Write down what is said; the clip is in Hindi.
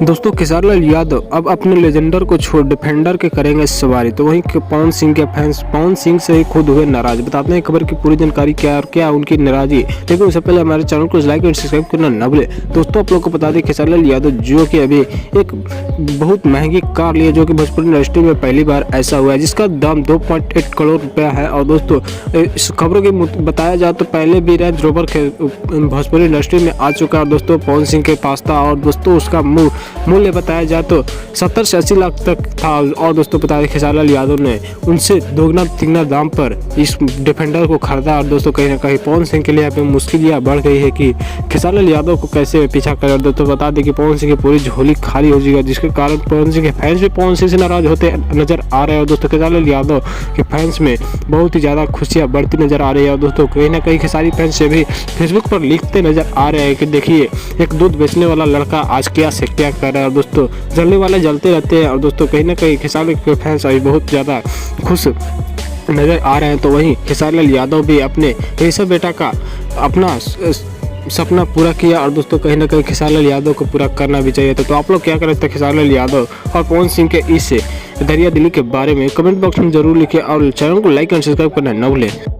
दोस्तों खेसारी लाल यादव अब अपने लेजेंडर को छोड़ डिफेंडर के करेंगे सवारी। तो वहीं पवन सिंह के फैंस पवन सिंह से ही खुद हुए नाराज। बताते हैं खबर की पूरी जानकारी क्या और क्या उनकी नाराजगी। लेकिन उससे पहले हमारे चैनल को लाइक और सब्सक्राइब करना न भूले। दोस्तों आप लोग को बता दें खेसारी लाल यादव जो कि अभी एक बहुत महंगी कार लिए, जो कि भोजपुरी इंडस्ट्री में पहली बार ऐसा हुआ है, जिसका दाम 2.8 करोड़ रुपया है। और दोस्तों इस खबरों की बताया जाए तो पहले भी रेंज रोवर भोजपुरी इंडस्ट्री में आ चुका है। और दोस्तों पवन सिंह के पास था और दोस्तों उसका मूल्य बताया जाए तो 70 से 80 लाख तक था। और दोस्तों बता दें खेसारी लाल यादव ने उनसे दोगुना तिगुना दाम पर इस डिफेंडर को खरीदा। और दोस्तों कहीं ना कहीं पवन सिंह के लिए यहाँ पे मुश्किल यह बढ़ गई है कि खेसारी लाल यादव को कैसे पीछा करें। दोस्तों बता दें कि पवन सिंह की पूरी झोली खाली हो जाएगी, जिसके कारण पवन सिंह के फैंस भी पवन सिंह से नाराज होते नजर आ रहे हैं। और दोस्तों खेसारी लाल यादव के फैंस में बहुत ही ज़्यादा खुशियाँ बढ़ती नजर आ रही है। और दोस्तों कहीं ना कहीं खेसारी फैंस से भी फेसबुक पर लिखते नजर आ रहे हैं कि देखिए एक दूध बेचने वाला लड़का आज क्या से क्या कर रहा है। और दोस्तों जलने वाले जलते रहते हैं। और दोस्तों कहीं ना कहीं खेसारी के फैंस अभी बहुत ज़्यादा खुश नजर आ रहे हैं। तो वहीं खेसारी लाल यादव भी अपने ऋषभ बेटा का अपना सपना पूरा किया। और दोस्तों कहीं ना कहीं खेसारी लाल यादव को पूरा करना भी चाहिए था। तो आप लोग क्या करते हैं खेसारी लाल यादव और पवन सिंह के इस दरिया दिली के बारे में कमेंट बॉक्स में जरूर लिखिए और चैनल को लाइक और सब्सक्राइब करना न भूलें।